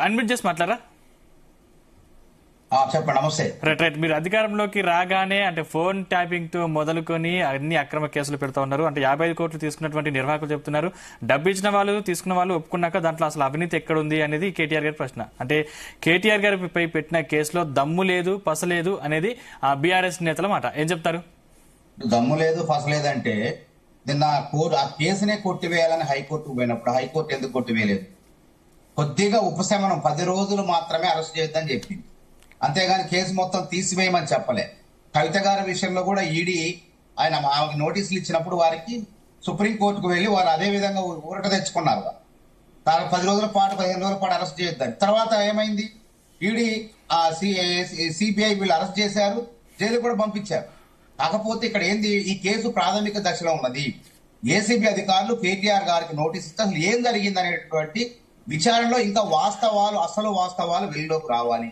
అన్మిట్ చేసి మాట్లాడరా? చెప్పండి. నమస్తే. రైట్. మీరు అధికారంలోకి రాగానే అంటే ఫోన్ ట్యాపింగ్ తో మొదలుకొని అన్ని అక్రమ కేసులు పెడతా ఉన్నారు. అంటే 55 కోట్లు తీసుకున్నటువంటి నిర్వాహకులు చెప్తున్నారు. డబ్బు ఇచ్చిన వాళ్ళు తీసుకున్న వాళ్ళు ఒప్పుకున్నాక దాంట్లో అసలు అవినీతి ఎక్కడుంది అనేది కేటీఆర్ గారి ప్రశ్న. అంటే కేటీఆర్ గారిపై పెట్టిన కేసులో దమ్ము లేదు పసలేదు అనేది ఆ బీఆర్ఎస్ నేతల మాట. ఏం చెప్తారు? దమ్ము లేదు పసలేదు అంటే నిన్న ఆ కేసునే కొట్టివేయాలని హైకోర్టుకు పోయినప్పుడు హైకోర్టు ఎందుకు కొట్టివేయలేదు? కొద్దిగా ఉపశమనం 10 రోజులు మాత్రమే అరెస్ట్ చేయొద్దని చెప్పింది. అంతేగాని కేసు మొత్తం తీసివేయమని చెప్పలే. కవిత గారి విషయంలో కూడా ఈడీ ఆయన నోటీసులు ఇచ్చినప్పుడు వారికి సుప్రీంకోర్టుకు వెళ్లి వారు అదే విధంగా ఊరట తెచ్చుకున్నారు. 10 రోజుల పాటు 15 రోజుల పాటు అరెస్ట్ చేయొద్దని. తర్వాత ఏమైంది? ఈడీ సిబిఐ వీళ్ళు అరెస్ట్ చేశారు, జైలు కూడా పంపించారు. కాకపోతే ఇక్కడ ఏంది, ఈ కేసు ప్రాథమిక దశలో ఉన్నది. ఏసీబీ అధికారులు కేటీఆర్ గారికి నోటీస్ ఇస్తే అసలు ఏం జరిగింది అనేటువంటి విచారణలో ఇంకా అసలు వాస్తవాలు వెలుగులోకి రావాలి.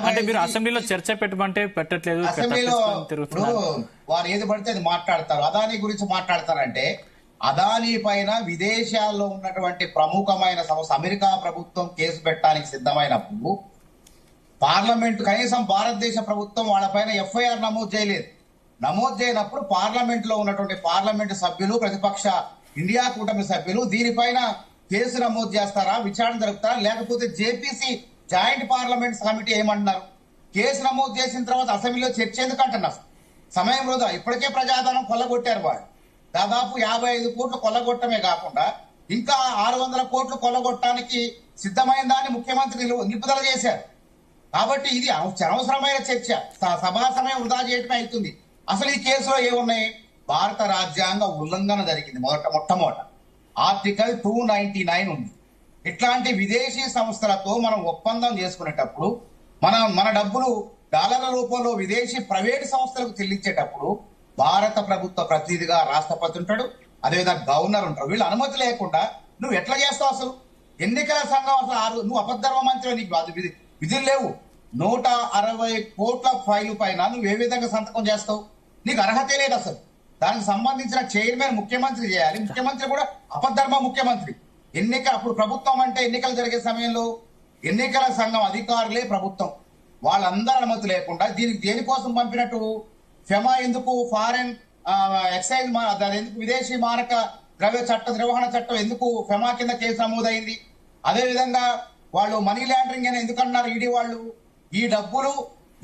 అంటే మీరు అసెంబ్లీలో చర్చ పెట్టమంటే పెట్టట్లేదు. అసెంబ్లీలో వారు ఏది పడితే అది మాట్లాడతారు. అదానీ గురించి మాట్లాడతారంటే అదానీ పైన విదేశాల్లో ఉన్నటువంటి ప్రముఖమైన సంస్థ అమెరికా ప్రభుత్వం కేసు పెట్టడానికి సిద్ధమైనప్పుడు పార్లమెంట్ కనీసం భారతదేశ ప్రభుత్వం వాళ్ళపైన ఎఫ్ఐఆర్ నమోదు చేయలేదు. నమోదు చేయనప్పుడు పార్లమెంట్ లో ఉన్నటువంటి పార్లమెంటు సభ్యులు, ప్రతిపక్ష ఇండియా కూటమి సభ్యులు దీనిపైన కేసు నమోదు చేస్తారా, విచారణ జరుపుతారా? లేకపోతే జేపీసీ జాయింట్ పార్లమెంట్ కమిటీ ఏమంటున్నారు? కేసు నమోదు చేసిన తర్వాత అసెంబ్లీలో చర్చ ఎందుకు అంటున్నారు? సమయం వృధా. ఇప్పటికే ప్రజాధనం కొల్లగొట్టారు వాళ్ళు. దాదాపు 55 కోట్లు కొల్లగొట్టమే కాకుండా ఇంకా 600 కోట్లు కొల్లగొట్టడానికి సిద్ధమైన దాన్ని ముఖ్యమంత్రి నిలుపుదల చేశారు. కాబట్టి ఇది అనవసరమైన చర్చ, సభా సమయం వృధా చేయటమే అవుతుంది. అసలు ఈ కేసులో ఏమున్నాయి? భారత రాజ్యాంగ ఉల్లంఘన జరిగింది. మొట్టమొదట ఆర్టికల్ 299 ఉంది. ఇట్లాంటి విదేశీ సంస్థలతో మనం ఒప్పందం చేసుకునేటప్పుడు మన డబ్బులు డాలర్ల రూపంలో విదేశీ ప్రైవేటు సంస్థలకు చెల్లించేటప్పుడు భారత ప్రభుత్వ ప్రతినిధిగా రాష్ట్రపతి ఉంటాడు, అదేవిధంగా గవర్నర్ ఉంటాడు. వీళ్ళు అనుమతి లేకుండా నువ్వు ఎట్లా చేస్తావు? అసలు ఎన్నికల సంఘం అసలు నువ్వు అబద్ధర్మ మంత్రి, నీకు విధులు లేవు. 160 కోట్ల ఫైలు పైన నువ్వు ఏ విధంగా సంతకం చేస్తావు? నీకు అర్హతే లేదు. అసలు దానికి సంబంధించిన చైర్మన్ ముఖ్యమంత్రి చేయాలి. ముఖ్యమంత్రి కూడా అబద్ధర్మ ముఖ్యమంత్రి. అప్పుడు ప్రభుత్వం అంటే ఎన్నికలు జరిగే సమయంలో ఎన్నికల సంఘం అధికారులే ప్రభుత్వం. వాళ్ళందరూ అనుమతి లేకుండా దేనికోసం పంపినట్టు? ఫెమా ఎందుకు, ఫారెన్ ఎక్సైజ్ ఎందుకు, విదేశీ మారక ద్రవ్య నిర్వహణ చట్టం ఎందుకు ఫెమా కింద కేసు నమోదైంది? అదేవిధంగా వాళ్ళు మనీ లాండరింగ్ అని ఎందుకు అన్నారు ఈడీ వాళ్ళు? ఈ డబ్బులు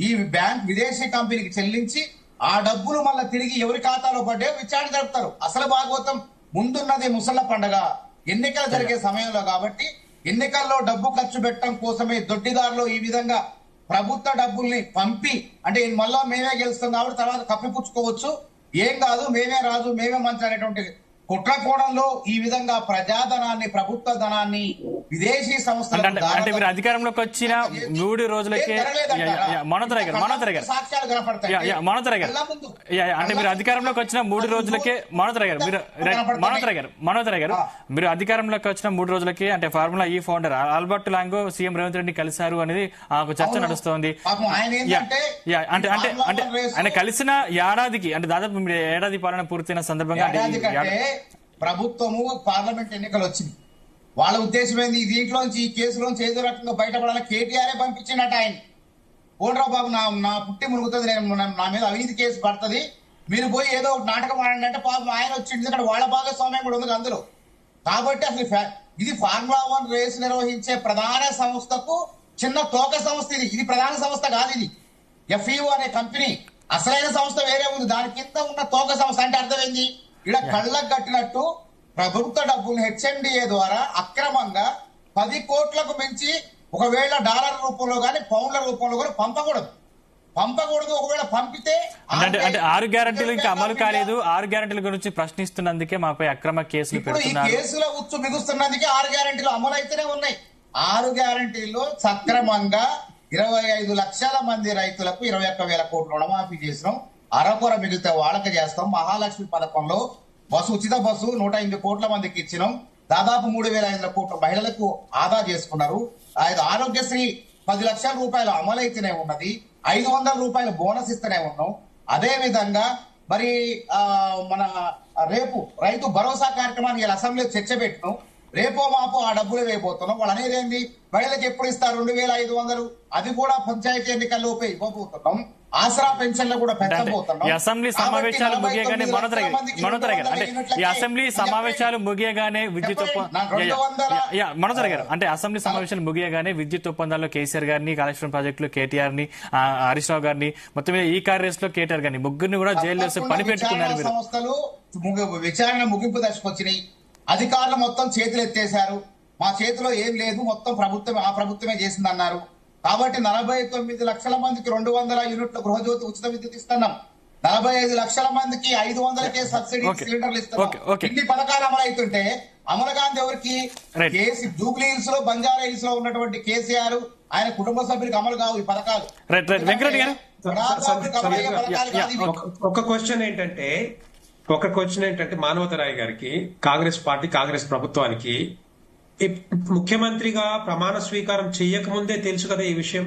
ఈ బ్యాంక్ విదేశీ కంపెనీకి చెల్లించి ఆ డబ్బులు మళ్ళీ తిరిగి ఎవరి ఖాతాలో పడ్డే విచారణ జరుపుతారు. అసలు భాగవతం ముందున్నది ముసళ్ళ పండగ ఎన్నికలు జరిగే సమయంలో. కాబట్టి ఎన్నికల్లో డబ్బు ఖర్చు పెట్టడం కోసమే దొడ్డిదారులు ఈ విధంగా ప్రభుత్వ డబ్బుల్ని పంపి, అంటే మళ్ళా మేమే గెలుస్తాం కాబట్టి తర్వాత కప్పిపుచ్చుకోవచ్చు, ఏం కాదు మేమే రాజు మేమే మంత్రి అనేటువంటి కుట్రకోణంలో ఈ విధంగా ప్రజాధనాన్ని, ప్రభుత్వ ధనాన్ని విదేశీ సంస్థలు అంటే మీరు అధికారంలోకి వచ్చిన 3 రోజులకే అంటే మీరు అధికారంలోకి వచ్చిన 3 రోజులకే మీరు అధికారంలోకి వచ్చిన 3 రోజులకే అంటే ఫార్ములా ఈ founder Albert లాంగో CM Revanth Reddy కలిశారు అనేది ఒక చర్చ నడుస్తోంది. అంటే ఆయన కలిసిన ఏడాదికి అంటే దాదాపు ఏడాది పాలన పూర్తయిన సందర్భంగా ప్రభుత్వము పార్లమెంట్ ఎన్నికలు వచ్చింది. వాళ్ళ ఉద్దేశం ఏంది? దీంట్లోంచి ఈ కేసులోంచి ఏదో రకంగా బయటపడాలని కేటీఆర్ పంపించినట్టు ఆయన. ఓన్రావు బాబు నా పుట్టి మునుగుతుంది, నా మీద అవినీతి కేసు పడుతుంది, మీరు పోయి ఏదో నాటకం ఆడండి అంటే పాపం ఆయన వచ్చింది. ఇక్కడ వాళ్ళ భాగస్వామ్యం కూడా ఉంది అందులో. కాబట్టి అసలు ఇది ఫార్ములా 1 రేసు నిర్వహించే ప్రధాన సంస్థకు చిన్న తోక సంస్థ ఇది ప్రధాన సంస్థ కాదు. ఇది ఎఫ్ఈఓ అనే కంపెనీ, అసలైన సంస్థ వేరే ఉంది. దాని కింద ఉన్న తోక సంస్థ అంటే అర్థమైంది. ఇలా కళ్ళకు కట్టినట్టు ప్రభుత్వ డబ్బులు హెచ్ఎండిఏ ద్వారా అక్రమంగా 10 కోట్లకు మించి ఒకవేళ డాలర్ రూపంలో కానీ పౌండ్ల రూపంలో కూడా పంపకూడదు. ఒకవేళ పంపితే అంటే 6 గ్యారెంటీలు ఇంకా అమలు కాలేదు. 6 గ్యారెంటీల గురించి ప్రశ్నిస్తున్నందుకే మాపై అక్రమ కేసులు పెడుతున్నారు. ఈ కేసుల ఉచ్చు మిగుస్తున్నందుకే 6 గ్యారెంటీలు అమలు అయితేనే ఉన్నాయి. 6 గ్యారెంటీల్లో సక్రమంగా 25 లక్షల మంది రైతులకు 21,000 కోట్ల రుణమాఫీ చేసినాం. అరకొర మిగిలితే వాళ్ళకి చేస్తాం. మహాలక్ష్మి పథకంలో ఉచిత బస్సు 108 కోట్ల మందికి ఇచ్చినాం. దాదాపు 3,500 కోట్ల మహిళలకు ఆదా చేసుకున్నారు. ఆరోగ్యశ్రీ 10 లక్షల రూపాయలు అమలైతేనే ఉన్నది. 500 రూపాయలు బోనస్ ఇస్తూనే ఉన్నాం. అదే విధంగా మరి మన రేపు రైతు భరోసా కార్యక్రమాన్ని అసెంబ్లీలో చర్చ పెట్టినాం. రేపో మాపో ఆ డబ్బులు వేయబోతున్నాం. వాళ్ళు అనేది ఏంది, మహిళలకు ఎప్పుడు ఇస్తారు 2500, అది కూడా పంచాయతీ ఎన్నికల్లోపే ఇవ్వబోతున్నాం. ఆసరా పెన్షన్లు కూడా పెంచబోతున్నాం. ఈ అసెంబ్లీ సమావేశాలు ముగియగానే మనోదర్ గారు అంటే ఈ అసెంబ్లీ సమావేశాలు ముగియగానే విద్యుత్ మనోదర్ గారు అంటే అసెంబ్లీ సమావేశాలు ముగియగానే విద్యుత్ ఒప్పందాల్లో కేసీఆర్ గారిని, కాళేశ్వరం ప్రాజెక్టులో కేటీఆర్ ని, హరీష్ రావు గారిని, మొత్తం ఈ కార్ రేస్ లో కేటీఆర్ గారిని ముగ్గురిని కూడా జైలు వేసి పని పెట్టుకున్నారు. మీరు సంస్థలు విచారణ ముగింపు దశకొచ్చినాయి. అధికారులు మొత్తం చేతులు ఎత్తేశారు. మా చేతిలో ఏం లేదు, మొత్తం ప్రభుత్వమే చేసిందన్నారు. కాబట్టి 49 లక్షల మందికి 200 యూనిట్ల గృహజ్యోతి ఉచిత విద్యుత్ ఇస్తున్నాం. 45 లక్షల మందికి 500కే సబ్సిడీ సిలిండర్లు ఇస్తున్నాం. ఇన్ని పథకాలు అమలు అవుతుంటే అమలు గాంధీ ఎవరికి? జూబ్లీ హిల్స్ లో, బంజారా హిల్స్ లో ఉన్నటువంటి కేసీఆర్ ఆయన కుటుంబ సభ్యులకు అమలు కావు ఈ పథకాలు. ఒక క్వశ్చన్ ఏంటంటే మానవతరాయ్ గారికి, కాంగ్రెస్ పార్టీ, కాంగ్రెస్ ప్రభుత్వానికి ముఖ్యమంత్రిగా ప్రమాణ స్వీకారం చేయకముందే తెలుసు కదా ఈ విషయం,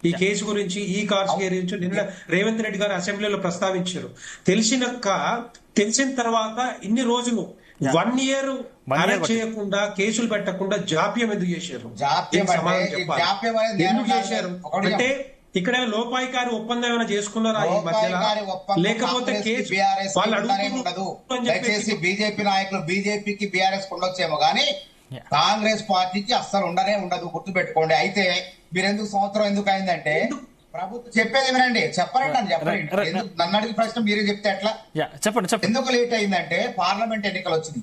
ఈ కేసు గురించి, ఈ కార్స్ గురించి నిన్న రేవంత్ రెడ్డి గారు అసెంబ్లీలో ప్రస్తావించారు. తెలిసిన తర్వాత ఇన్ని రోజులు 1 year అరెస్ట్ చేయకుండా, కేసులు పెట్టకుండా జాప్యం ఎందుకు చేశారు? ఎందుకు చేశారు అంటే ఇక్కడ లోపాయికారి ఒప్పందం ఏమైనా చేసుకున్నారా ఈ మధ్యలో? లేకపోతే దయచేసి బీజేపీ నాయకులు బీజేపీకి బీఆర్ఎస్ ఉండొచ్చేమో గానీ కాంగ్రెస్ పార్టీకి అస్సలు ఉండదు, గుర్తుపెట్టుకోండి. అయితే మీరెందుకు సంవత్సరం ఎందుకు అయిందంటే ప్రభుత్వం చెప్పేది వినండి, చెప్పండి. నన్ను అడిగిన ప్రశ్న మీరే చెప్తే ఎట్లా? చెప్పండి. ఎందుకు లేట్ అయిందంటే పార్లమెంట్ ఎన్నికలు వచ్చింది.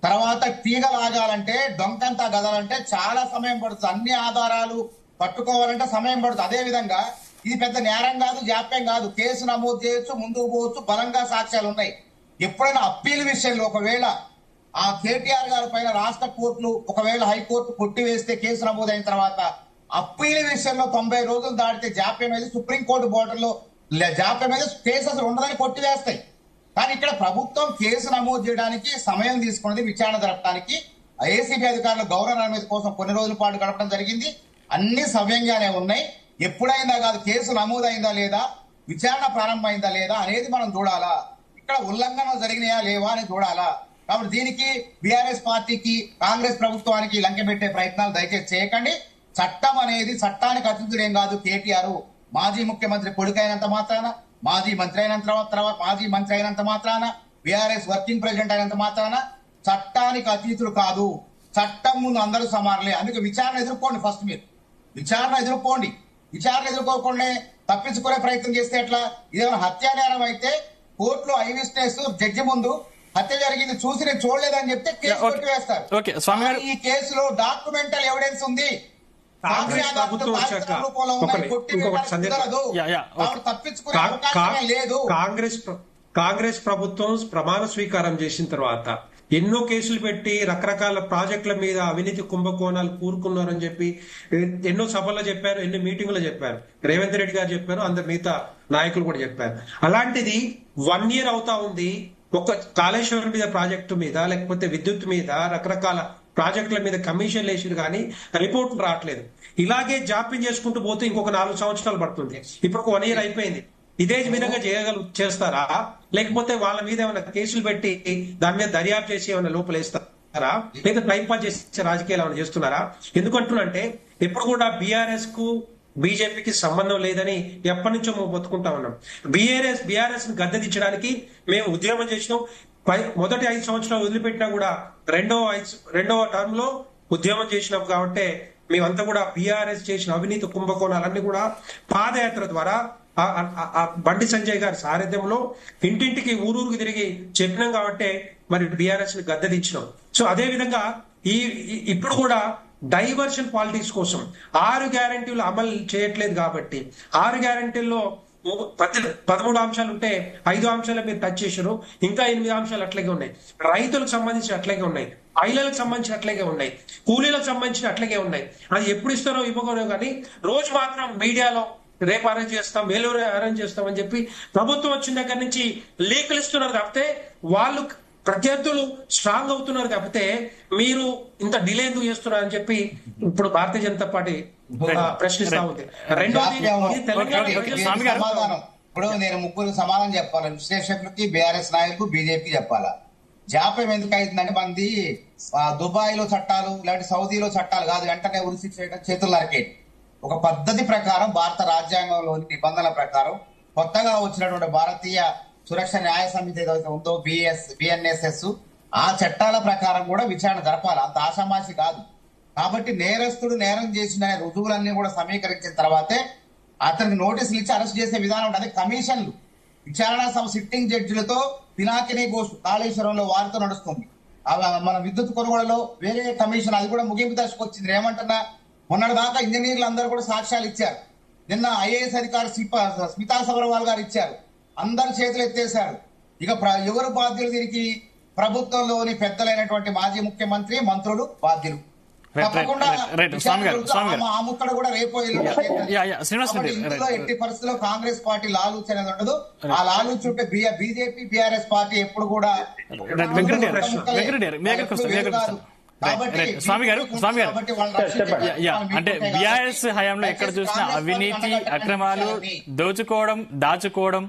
తర్వాత తీగ లాగాలంటే, డొంకంతా గదాలంటే చాలా సమయం పడుతుంది. అన్ని ఆధారాలు పట్టుకోవాలంటే సమయం పడుతుంది. అదే విధంగా ఇది పెద్ద నేరం కాదు, జాప్యం కాదు. కేసు నమోదు చేయొచ్చు, ముందుకు పోవచ్చు, బలంగా సాక్ష్యాలు ఉన్నాయి. ఎప్పుడైనా అప్పీల్ విషయంలో ఒకవేళ ఆ కేటీఆర్ గారి పైన రాష్ట్ర కోర్టులు ఒకవేళ హైకోర్టు కొట్టివేస్తే కేసు నమోదైన తర్వాత అప్పీల్ విషయంలో 90 రోజులు దాటితే జాప్యం అయితే సుప్రీంకోర్టు బోర్డర్లో జాప్యం అయితే కేసు అసలు ఉండదని కొట్టివేస్తాయి. కానీ ఇక్కడ ప్రభుత్వం కేసు నమోదు చేయడానికి సమయం తీసుకున్నది, విచారణ జరపడానికి. ఏసీబీ అధికారులు గౌరవ మీద కోసం కొన్ని రోజుల పాటు గడపడం జరిగింది. అన్ని సవ్యంగానే ఉన్నాయి. ఎప్పుడైందా కాదు, కేసు నమోదైందా లేదా, విచారణ ప్రారంభమైందా లేదా అనేది మనం చూడాలా. ఇక్కడ ఉల్లంఘనలు జరిగినాయా లేవా అని చూడాలా. కాబట్టి దీనికి బీఆర్ఎస్ పార్టీకి, కాంగ్రెస్ ప్రభుత్వానికి లంకె పెట్టే ప్రయత్నాలు దయచేసి చేయకండి. చట్టం అనేది చట్టానికి అతిథుడేం కాదు. కేటీఆర్ మాజీ ముఖ్యమంత్రి కొడుకైనంత మాత్రాన, మాజీ మంత్రి అయినంత మాత్రాన, బీఆర్ఎస్ వర్కింగ్ ప్రెసిడెంట్ అయినంత మాత్రాన చట్టానికి అతీతుడు కాదు. చట్టం ముందు అందరూ సమానలే. అందుకే విచారణ ఎదుర్కోండి. ఫస్ట్ మీరు విచారణ ఎదుర్కోకుండా తప్పించుకునే ప్రయత్నం చేస్తే ఎట్లా? ఇదేమైనా హత్యా నేరం అయితే కోర్టులో ఐ విట్నెస్ జడ్జి ముందు హత్య జరిగింది చూసి నేను చూడలేదని చెప్తే కేసు కొట్టివేస్తారు. ఈ కేసులో డాక్యుమెంటల్ ఎవిడెన్స్ ఉంది. కాంగ్రెస్ ప్రభుత్వం ప్రమాణ స్వీకారం చేసిన తర్వాత ఎన్నో కేసులు పెట్టి రకరకాల ప్రాజెక్టుల మీద అవినీతి కుంభకోణాలు కూరుకున్నారని చెప్పి ఎన్నో సభల్లో చెప్పారు, ఎన్నో మీటింగులో చెప్పారు. రేవంత్ రెడ్డి గారు చెప్పారు, అందరు మిగతా నాయకులు కూడా చెప్పారు. అలాంటిది 1 year అవుతా ఉంది. ఒక కాళేశ్వరం మీద ప్రాజెక్టు మీద, లేకపోతే విద్యుత్ మీద, రకరకాల ప్రాజెక్టుల మీద కమిషన్లు వేసిరు కానీ రిపోర్ట్లు రావట్లేదు. ఇలాగే జాప్యం చేసుకుంటూ పోతే ఇంకొక 4 సంవత్సరాలు పడుతుంది. ఇప్పుడు 1 year అయిపోయింది. ఇదే విధంగా చేస్తారా? లేకపోతే వాళ్ళ మీద ఏమైనా కేసులు పెట్టి దాని మీద దర్యాప్తు చేసి ఏమైనా లోపలేస్తారా? లేదా టైం పాస్ చేసే రాజకీయాలు ఏమైనా చేస్తున్నారా? ఎందుకంటున్నంటే ఇప్పుడు కూడా బీఆర్ఎస్ కు, బీజేపీకి సంబంధం లేదని ఎప్పటి నుంచో మేము బతుకుంటా ఉన్నాం. బీఆర్ఎస్ ని గద్దెదించడానికి మేము ఉద్యమం చేసినాం. మొదటి 5 సంవత్సరాలు వదిలిపెట్టినా కూడా రెండవ టర్మ్ లో ఉద్యమం చేసినాం. కాబట్టి మేమంతా కూడా బీఆర్ఎస్ చేసిన అవినీతి కుంభకోణాలన్నీ కూడా పాదయాత్ర ద్వారా బండి సంజయ్ గారి సారథ్యంలో ఇంటింటికి ఊరూరుకి తిరిగి చెప్పినాం. కాబట్టి మరి బీఆర్ఎస్ ని గద్దెదించినాం. సో అదే విధంగా ఇప్పుడు కూడా డైవర్షన్ పాలిటిక్స్ కోసం 6 గ్యారంటీలు అమలు చేయట్లేదు. కాబట్టి 6 గ్యారంటీల్లో 13 అంశాలు ఉంటే 5 అంశాలు మీరు టచ్ చేశారు. ఇంకా 8 అంశాలు అట్లాగే ఉన్నాయి. రైతులకు సంబంధించి అట్లాగే ఉన్నాయి, మహిళలకు సంబంధించి అట్లాగే ఉన్నాయి, కూలీలకు సంబంధించి అట్లాగే ఉన్నాయి. అది ఎప్పుడు ఇస్తారో ఇవ్వకూడదు కానీ రోజు మాత్రం మీడియాలో రేపు అరేంజ్ చేస్తాం, వేలూరు అరేంజ్ చేస్తాం అని చెప్పి ప్రభుత్వం వచ్చిన దగ్గర నుంచి లీకులు ఇస్తున్నారు. కాకపోతే వాళ్ళు ప్రత్యర్థులు స్ట్రాంగ్ అవుతున్నారు. కాకపోతే మీరు ఇంత డిలే ఎందుకు చేస్తున్నారు అని చెప్పి ఇప్పుడు భారతీయ జనతా పార్టీ ప్రశ్నిస్తా ఉంది. సమాధానం ఇప్పుడు నేను ముగ్గురు సమాధానం చెప్పాలి. విశ్లేషకులకి, బీఆర్ఎస్ నాయకులకు, బీజేపీ చెప్పాలా. జాప్యం ఎందుకు అయిందంటే మంది దుబాయ్ లో చట్టాలు లేదంటే సౌదీలో చట్టాలు కాదు, వెంటనే ఉరిశిక్ష చేయడం, చేతులు నరికేయడం. ఒక పద్ధతి ప్రకారం భారత రాజ్యాంగంలోని నిబంధనల ప్రకారం కొత్తగా వచ్చినటువంటి భారతీయ సురక్ష న్యాయ సమితి ఏదైతే ఉందో బిఎన్ఎస్ఎస్, ఆ చట్టాల ప్రకారం కూడా విచారణ జరపాలి. అంత ఆషామాషి కాదు. కాబట్టి నేరస్తుడు నేరం చేసిన రుజువులన్నీ కూడా సమీకరించిన తర్వాతే అతనికి నోటీసులు ఇచ్చి అరెస్ట్ చేసే విధానం ఉంటుంది. కమిషన్లు విచారణ సిట్టింగ్ జడ్జిలతో పినాకిని ఘోష్ కాళేశ్వరంలో వారితో నడుస్తుంది. మన విద్యుత్ కొనుగోలులో వేరే కమిషన్, అది కూడా ముగింపు దశకు వచ్చింది. ఏమంటున్నా, మొన్నటి దాకా ఇంజనీర్లు అందరూ కూడా సాక్ష్యాలు ఇచ్చారు. నిన్న ఐఏఎస్ అధికారి స్మితా సబర్వాల్ గారు ఇచ్చారు. అందరు చేతులు ఎత్తేశారు. ఇక ఎవరు బాధ్యులు దీనికి? ప్రభుత్వంలోని పెద్దలైనటువంటి మాజీ ముఖ్యమంత్రి, మంత్రులు బాధ్యులు. తప్పకుండా ఆ ముక్కడు కూడా రేపో ఇందులో ఎట్టి పరిస్థితుల్లో కాంగ్రెస్ పార్టీ లాలూచి అనేది ఉండదు. ఆ లాలూచి ఉంటే బీజేపీ బీఆర్ఎస్ పార్టీ ఎప్పుడు కూడా అంటే బీఆర్ఎస్ హయాంలో ఎక్కడ చూసినా అవినీతి, అక్రమాలు, దోచుకోవడం, దాచుకోవడం,